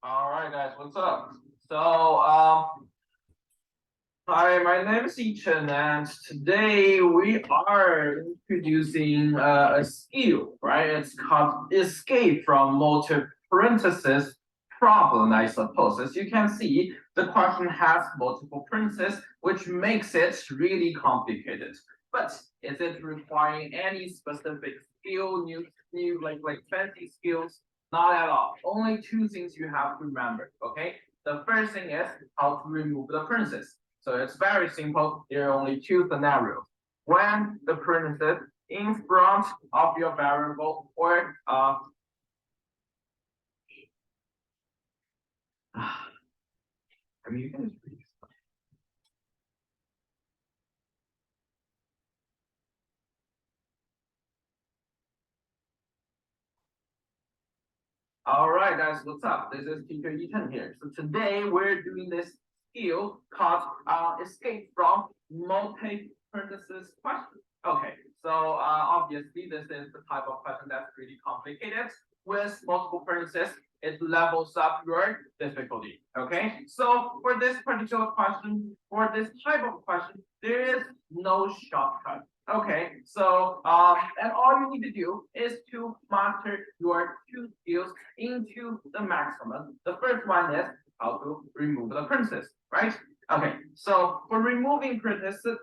All right, guys, what's up? Hi, my name is Yichen, and today we are introducing a skill, right? It's called escape from multi-parenthesis problem, I suppose. As you can see, the question has multiple parentheses, which makes it really complicated. But is it requiring any specific skill, new like fancy skills? Not at all. Only two things you have to remember, okay? The first thing is how to remove the parentheses. So it's very simple. There are only two scenarios. When the parentheses in front of your variable or I mean you can just read. All right, guys, what's up? This is teacher Ethan here. So today we're doing this skill called escape from multi-parenthesis question. Okay, so obviously this is the type of question that's really complicated. With multiple parentheses, it levels up your difficulty. Okay, so for this particular question, for this type of question, there is no shortcut. Okay, so and all you need to do is to master your two skills into the maximum. The first one is how to remove the parentheses, right? Okay, so for removing parentheses,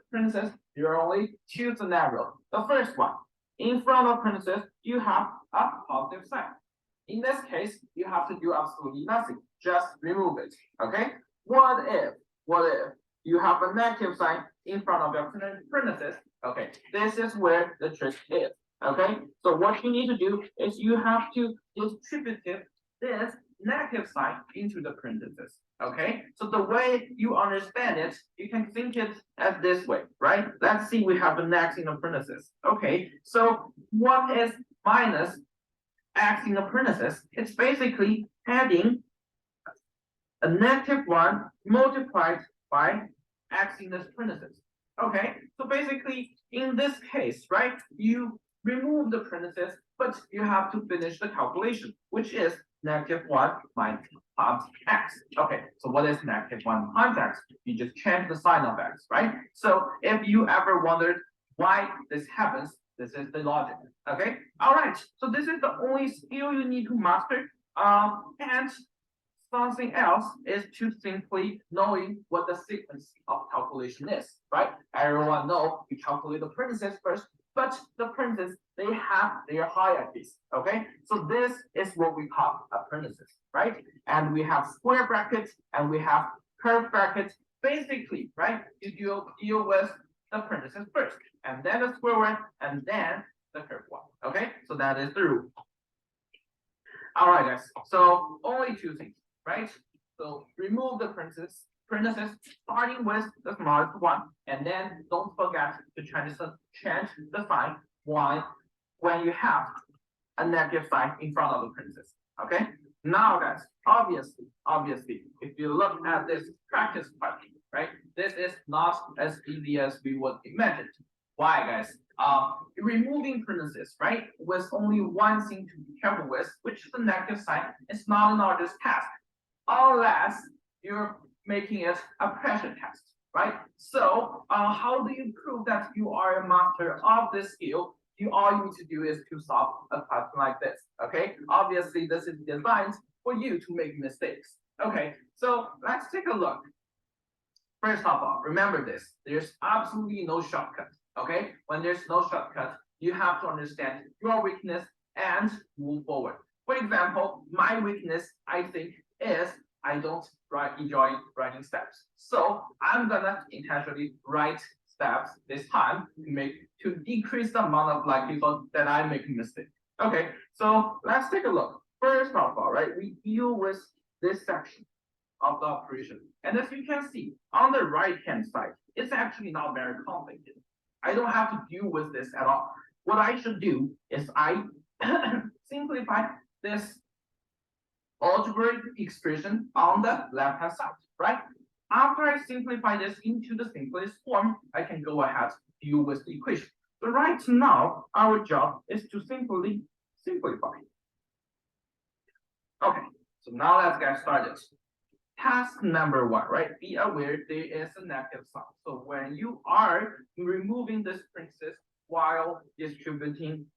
there are only two scenarios. The first one, in front of parentheses, you have a positive sign. In this case, you have to do absolutely nothing. Just remove it. Okay? What if you have a negative sign in front of your parentheses? Okay, this is where the trick is. Okay, so what you need to do is you have to distribute this negative sign into the parentheses. Okay, so the way you understand it, you can think it as this way, right? Let's see, we have a next in the parentheses. Okay, so what is minus x in the parentheses? It's basically adding a negative one multiplied by x in this parentheses. Okay, so basically in this case, right, you remove the parentheses, but you have to finish the calculation, which is -1 minus x. Okay, so what is -1 times x? You just change the sign of x, right? So if you ever wondered why this happens, this is the logic. Okay, all right. So this is the only skill you need to master. And something else is to simply knowing what the sequence of calculation is, right? Everyone know you calculate the parentheses first, but the parentheses, they have their hierarchies, okay? So this is what we call a parenthesis, right? And we have square brackets and we have curved brackets. Basically, right, you deal with the parentheses first, and then the square one, and then the curved one, okay? So that is the rule. All right, guys, so only two things, right? So remove the parentheses starting with the smallest one, and then don't forget to change the sign when you have a negative sign in front of the parentheses. Okay. Now, guys, obviously, if you look at this practice question, right, this is not as easy as we would imagine. Why, guys? Removing parentheses, right, with only one thing to be careful with, which is the negative sign, it's not an arduous task, unless you're making it a pressure test, right? So, how do you prove that you are a master of this skill? All you need to do is to solve a question like this, okay? Obviously, this is designed for you to make mistakes. Okay, so let's take a look. First of all, remember this, there's absolutely no shortcut, okay? When there's no shortcut, you have to understand your weakness and move forward. For example, my weakness, I think, is I don't enjoy writing steps. So I'm gonna intentionally write steps this time to decrease the amount of likelihood that I'm making mistake. Okay, so let's take a look. First of all, right, we deal with this section of the operation. And as you can see, on the right-hand side, it's actually not very complicated. I don't have to deal with this at all. What I should do is I simplify this algebraic expression on the left-hand side, right? After I simplify this into the simplest form, I can go ahead to deal with the equation. So right now, our job is to simply simplify. Okay, So now let's get started. Task number 1, right? Be aware there is a negative sign. So when you are removing this parenthesis while distributing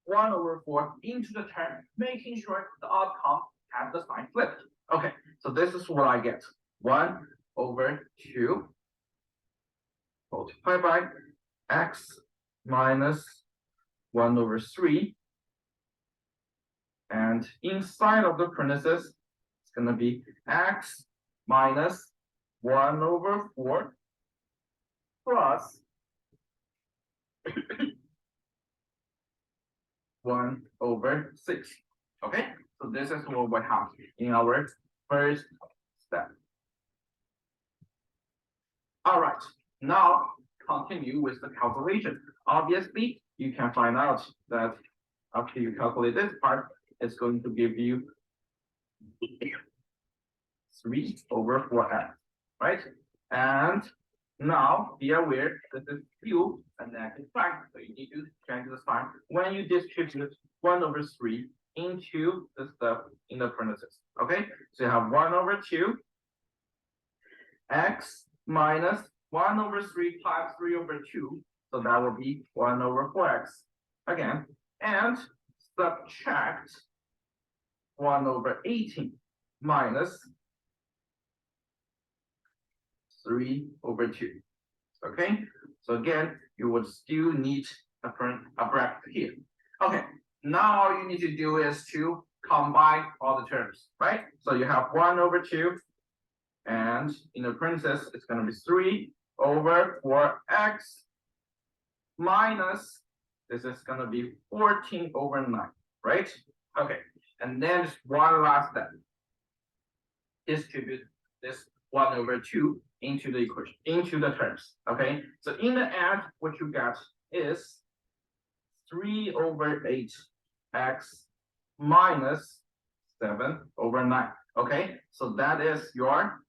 1/4 into the term, making sure the outcome has the sign flipped. Okay, so this is what I get. 1/2 multiplied by x minus 1/3. And inside of the parentheses, it's going to be x minus 1/4 plus 1/6. Okay, so this is what we have in our first step. All right, now continue with the calculation. Obviously, you can find out that after you calculate this part, it's going to give you 3/4x, right? And now be aware that this is still a negative sign, so you need to change the sign when you distribute 1/3 into the stuff in the parentheses. Okay, so you have 1/2 x minus 1/3 times 3/2, so that will be 1/4x again, and subtract 1/18 minus 3/2. Okay, so again, you would still need a bracket here. Okay, now all you need to do is to combine all the terms, right? So you have 1/2, and in the parentheses, it's going to be 3/4x minus, this is going to be 14/9, right? Okay, and then just one last step. Distribute this 1/2 into the equation, into the terms. Okay, so in the end, what you get is 3/8x minus 7/9. Okay, so that is your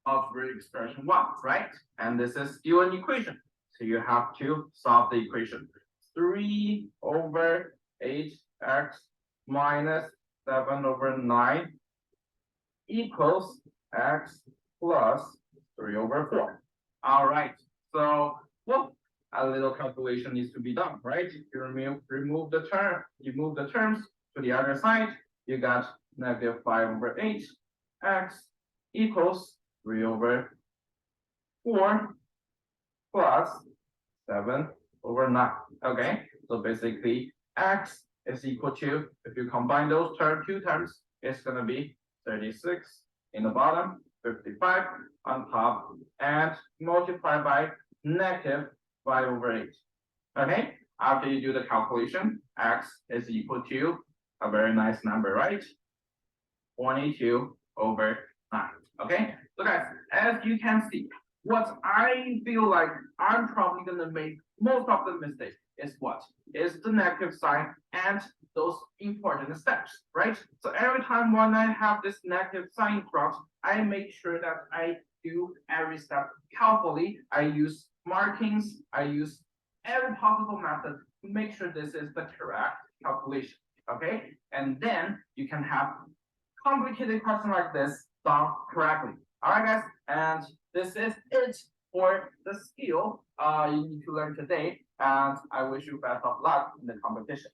algebraic expression 1, right? And this is still an equation, so you have to solve the equation. 3/8x minus 7/9 equals x plus 3/4. All right, so well, a little calculation needs to be done, right? You remove the term, you move the terms to the other side, you got negative 5/8 x equals 3/4 plus 7/9. Okay, so basically x is equal to, if you combine those two terms, it's going to be 36 in the bottom, 55 on top, and multiplied by negative 5/8. Okay, after you do the calculation, x is equal to a very nice number, right? 22/9. Okay, so guys, as you can see, what I feel like I'm probably gonna make most of the mistake is what? Is the negative sign and those important steps, right? So every time when I have this negative sign in front, I make sure that I do every step carefully. I use markings, I use every possible method to make sure this is the correct calculation, okay? And then you can have complicated question like this done correctly. All right, guys, and this is it for the skill you need to learn today, and I wish you best of luck in the competition.